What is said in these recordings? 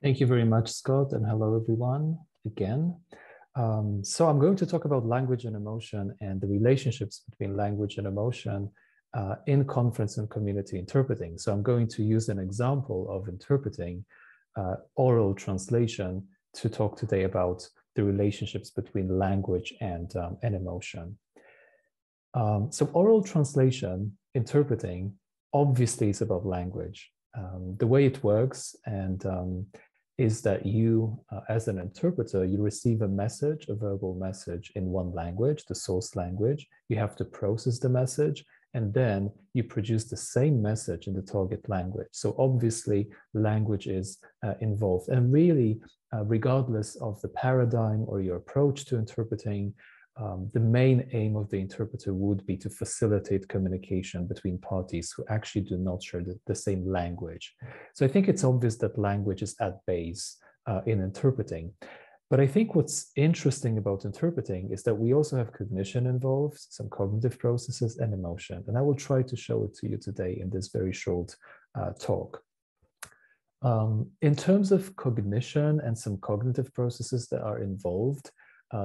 Thank you very much, Scott, and hello, everyone, again. So I'm going to talk about language and emotion and the relationships between language and emotion in conference and community interpreting. So I'm going to use an example of interpreting oral translation to talk today about the relationships between language and emotion. So oral translation, interpreting, obviously is about language. The way it works is that you, as an interpreter, you receive a message, a verbal message in one language, the source language. You have to process the message, and then you produce the same message in the target language. So obviously, language is involved. And really, regardless of the paradigm or your approach to interpreting, the main aim of the interpreter would be to facilitate communication between parties who actually do not share the same language. So I think it's obvious that language is at base in interpreting. But I think what's interesting about interpreting is that we also have cognition involved, some cognitive processes, and emotion. And I will try to show it to you today in this very short talk. In terms of cognition and some cognitive processes that are involved,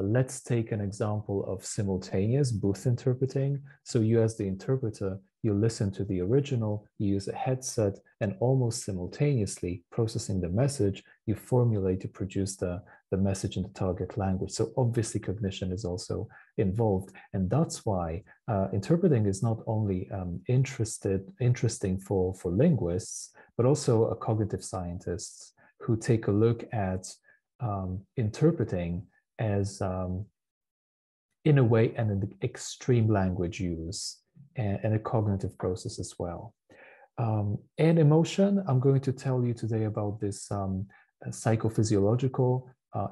let's take an example of simultaneous booth interpreting. So you as the interpreter, you listen to the original, you use a headset, and almost simultaneously processing the message, you formulate to produce the message in the target language. So obviously cognition is also involved. And that's why interpreting is not only interesting for linguists, but also cognitive scientists who take a look at interpreting as in a way an extreme language use and a cognitive process as well. And emotion, I'm going to tell you today about this psychophysiological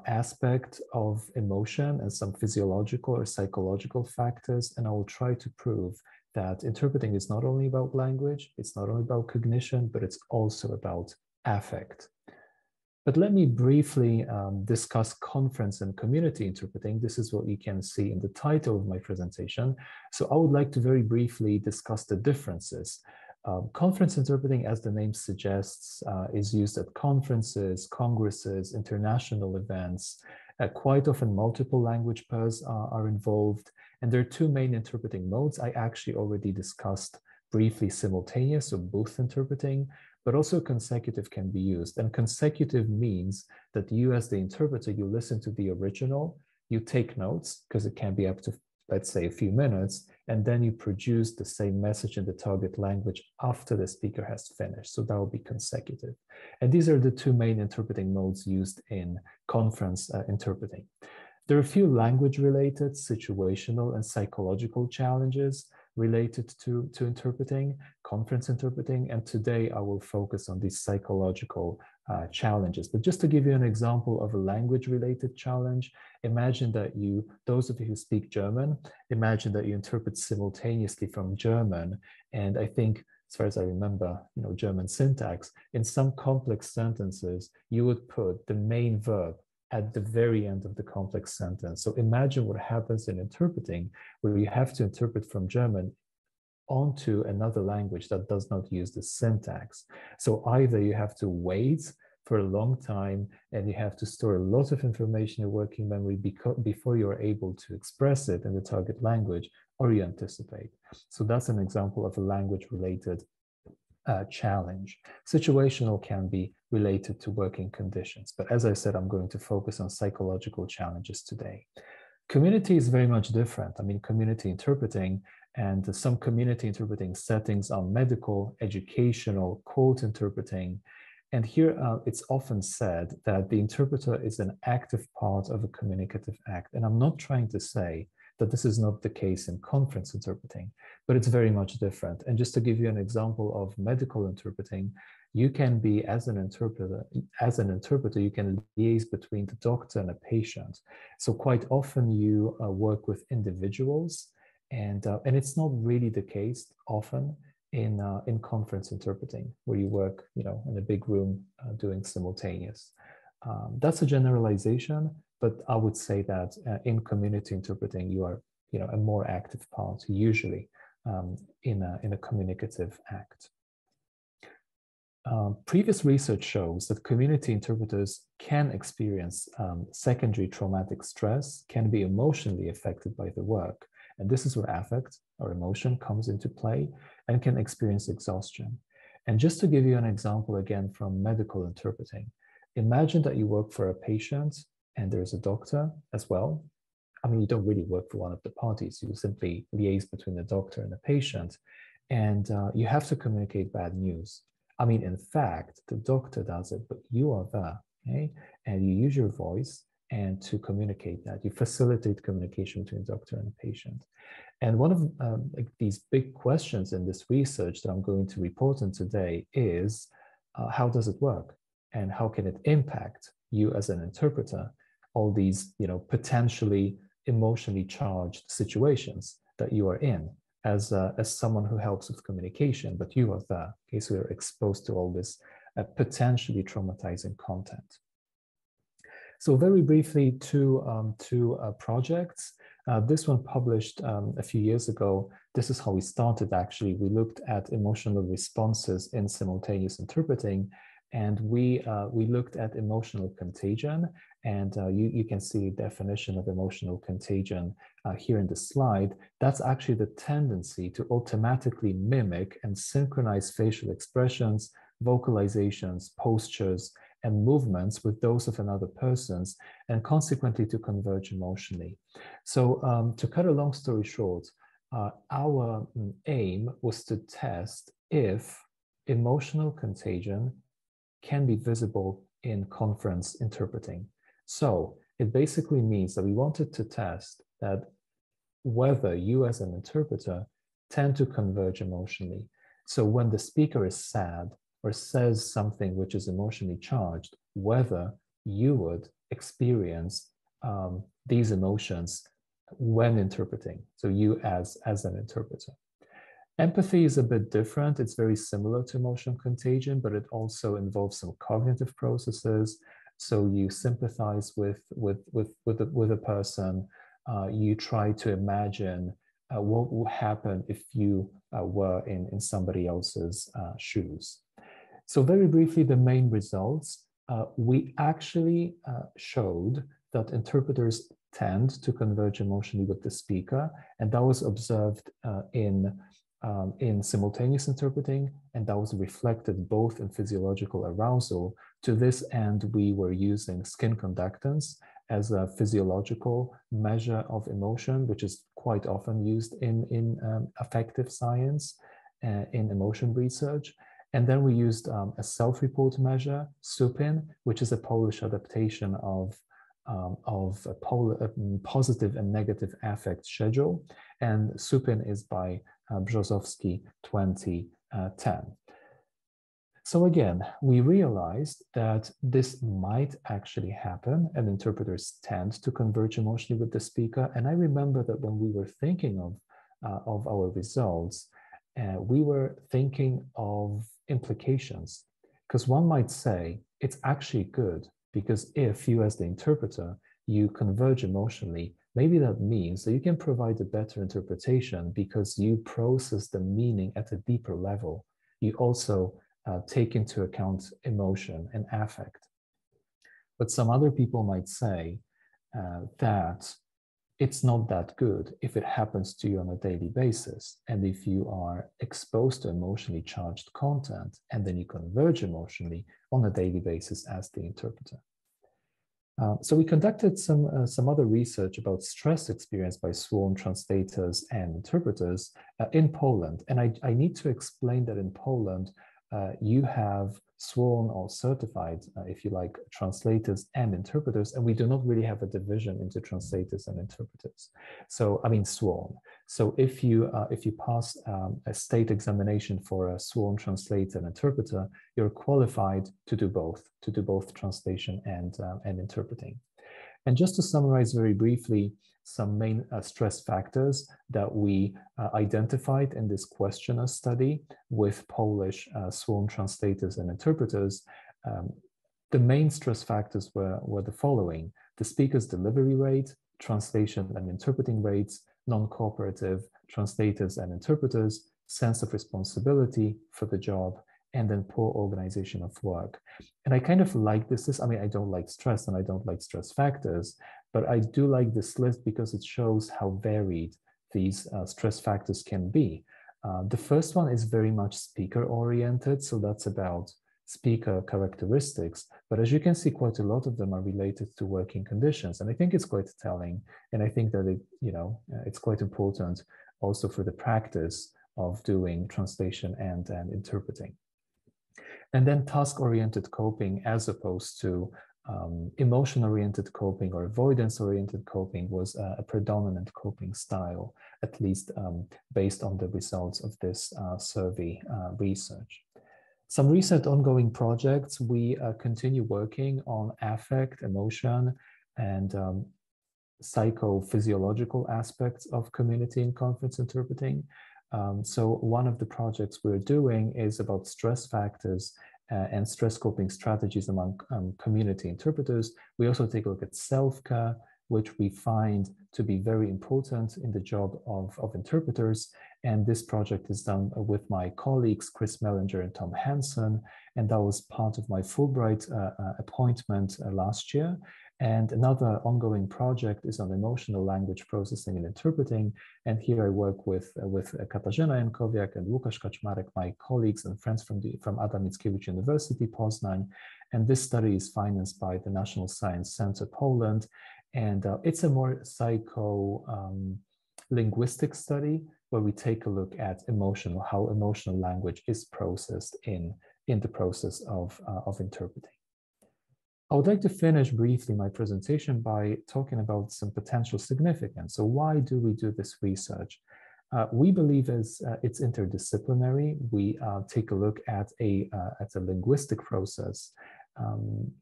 aspect of emotion and some physiological or psychological factors. And I will try to prove that interpreting is not only about language, it's not only about cognition, but it's also about affect. But let me briefly discuss conference and community interpreting. This is what you can see in the title of my presentation. So I would like to very briefly discuss the differences. Conference interpreting, as the name suggests, is used at conferences, congresses, international events. Quite often multiple language pairs are involved. And there are two main interpreting modes. I actually already discussed briefly simultaneous or booth interpreting, but also consecutive can be used. And consecutive means that you as the interpreter, you listen to the original, you take notes, because it can be up to, let's say, a few minutes, and then you produce the same message in the target language after the speaker has finished. So that will be consecutive. And these are the two main interpreting modes used in conference interpreting. There are a few language-related, situational, and psychological challenges related to interpreting, conference interpreting, and today I will focus on these psychological challenges. But just to give you an example of a language-related challenge, imagine that those of you who speak German, imagine that you interpret simultaneously from German, and I think as far as I remember, German syntax, in some complex sentences, you would put the main verb at the very end of the complex sentence. So imagine what happens in interpreting, where you have to interpret from German onto another language that does not use the syntax. So either you have to wait for a long time and you have to store a lot of information in working memory before you're able to express it in the target language, or you anticipate. So that's an example of a language-related challenge. Situational can be related to working conditions. But as I said, I'm going to focus on psychological challenges today. Community is very much different. I mean, community interpreting and some community interpreting settings are medical, educational, quote interpreting. And here it's often said that the interpreter is an active part of a communicative act. And I'm not trying to say that this is not the case in conference interpreting, but it's very much different. And just to give you an example of medical interpreting, you can be, as an interpreter, you can liaise between the doctor and a patient. So quite often you work with individuals, and it's not really the case often in conference interpreting, where you work, in a big room doing simultaneous. That's a generalization, but I would say that in community interpreting, you are, a more active part, usually in a communicative act. Previous research shows that community interpreters can experience secondary traumatic stress, can be emotionally affected by the work. And this is where affect or emotion comes into play, and can experience exhaustion. And just to give you an example again from medical interpreting, imagine that you work for a patient and there's a doctor as well. I mean, you don't really work for one of the parties, you simply liaise between the doctor and the patient, and you have to communicate bad news. I mean, in fact, the doctor does it, but you are there, okay? And you use your voice and to communicate that. You facilitate communication between the doctor and the patient. And one of like these big questions in this research that I'm going to report on today is, how does it work? And how can it impact you as an interpreter? All these, potentially emotionally charged situations that you are in as someone who helps with communication, but you are there. Okay, so you're exposed to all this potentially traumatizing content. So very briefly, two projects. This one published a few years ago. This is how we started, actually. We looked at emotional responses in simultaneous interpreting, and we looked at emotional contagion. And you can see the definition of emotional contagion here in the slide. That's actually the tendency to automatically mimic and synchronize facial expressions, vocalizations, postures, and movements with those of another person's, and consequently to converge emotionally. So to cut a long story short, our aim was to test if emotional contagion can be visible in conference interpreting. So it basically means that we wanted to test that whether you as an interpreter tend to converge emotionally. So when the speaker is sad or says something which is emotionally charged, whether you would experience these emotions when interpreting, so you as an interpreter. Empathy is a bit different. It's very similar to emotional contagion, but it also involves some cognitive processes. So you sympathize with a person. You try to imagine what would happen if you were in somebody else's shoes. So very briefly, the main results. We actually showed that interpreters tend to converge emotionally with the speaker, and that was observed in simultaneous interpreting, and that was reflected both in physiological arousal. To this end, we were using skin conductance as a physiological measure of emotion, which is quite often used in affective science, in emotion research. And then we used a self-report measure, SUPIN, which is a Polish adaptation of a positive and negative affect schedule. And SUPIN is by Brzozowski 2010. So again, we realized that this might actually happen, and interpreters tend to converge emotionally with the speaker. And I remember that when we were thinking of our results, we were thinking of implications, because one might say it's actually good, because if you as the interpreter, you converge emotionally, maybe that means that you can provide a better interpretation because you process the meaning at a deeper level. You also take into account emotion and affect. But some other people might say that it's not that good if it happens to you on a daily basis. And if you are exposed to emotionally charged content and then you converge emotionally on a daily basis as the interpreter. So we conducted some other research about stress experienced by sworn translators and interpreters in Poland. And I need to explain that in Poland, you have sworn or certified, if you like, translators and interpreters, and we do not really have a division into translators and interpreters. So, I mean, sworn. So if you pass a state examination for a sworn translator and interpreter, you're qualified to do both translation and interpreting. And just to summarize very briefly, some main stress factors that we identified in this questionnaire study with Polish sworn translators and interpreters. The main stress factors were the following: the speaker's delivery rate, translation and interpreting rates, non-cooperative translators and interpreters, sense of responsibility for the job, and then poor organization of work. And I kind of like this. I mean, I don't like stress and I don't like stress factors, but I do like this list because it shows how varied these stress factors can be. The first one is very much speaker oriented. So that's about speaker characteristics. But as you can see, quite a lot of them are related to working conditions. And I think it's quite telling. And I think that it's quite important also for the practice of doing translation and interpreting. And then task-oriented coping as opposed to emotion-oriented coping or avoidance-oriented coping was a predominant coping style, at least based on the results of this survey research. Some recent ongoing projects, we continue working on affect, emotion, and psychophysiological aspects of community and conference interpreting. So one of the projects we're doing is about stress factors and stress coping strategies among community interpreters. We also take a look at self-care, which we find to be very important in the job of interpreters. And this project is done with my colleagues, Chris Mellinger and Tom Hansen. And that was part of my Fulbright appointment last year. And another ongoing project is on emotional language processing and interpreting. And here I work with Katarzyna Jankowiak and Łukasz Kaczmarek, my colleagues and friends from Adam Mickiewicz University, Poznań. And this study is financed by the National Science Center, Poland. And it's a more psycho-linguistic study where we take a look at how emotional language is processed in the process of interpreting. I would like to finish briefly my presentation by talking about some potential significance. So why do we do this research? We believe it's interdisciplinary. We take a look at a linguistic process,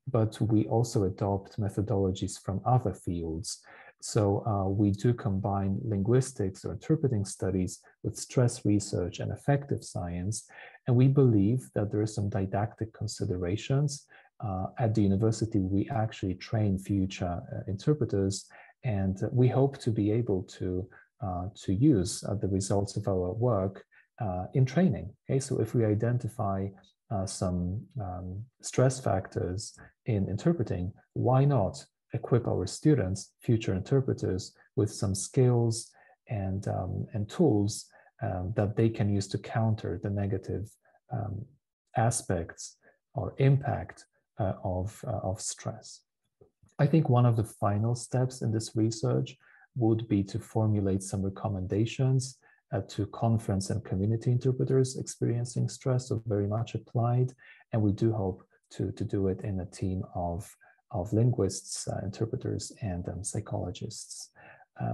but we also adopt methodologies from other fields. So we do combine linguistics or interpreting studies with stress research and affective science. And we believe that there are some didactic considerations. At the university, we actually train future interpreters, and we hope to be able to use the results of our work in training. Okay, so if we identify some stress factors in interpreting, why not equip our students, future interpreters, with some skills and tools that they can use to counter the negative aspects or impact of stress. I think one of the final steps in this research would be to formulate some recommendations to conference and community interpreters experiencing stress, so very much applied. And we do hope to do it in a team of linguists, interpreters, and psychologists.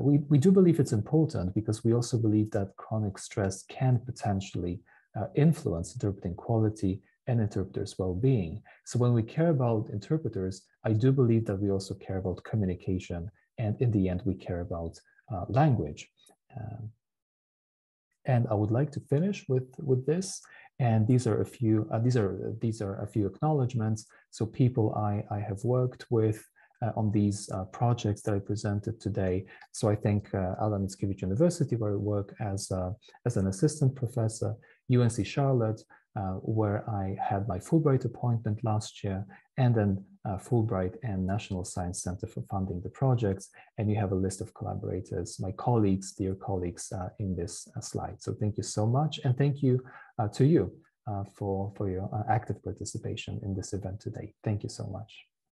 We do believe it's important because we also believe that chronic stress can potentially influence interpreting quality and interpreters' well-being. So when we care about interpreters, I do believe that we also care about communication, and in the end, we care about language. And I would like to finish with this. And these are a few acknowledgements. So people I have worked with on these projects that I presented today. So I thank Adam Mickiewicz University, where I work as an assistant professor, UNC Charlotte, where I had my Fulbright appointment last year, and then Fulbright and National Science Center for funding the projects. And you have a list of collaborators, my colleagues, dear colleagues, in this slide. So thank you so much. And thank you to you for your active participation in this event today. Thank you so much.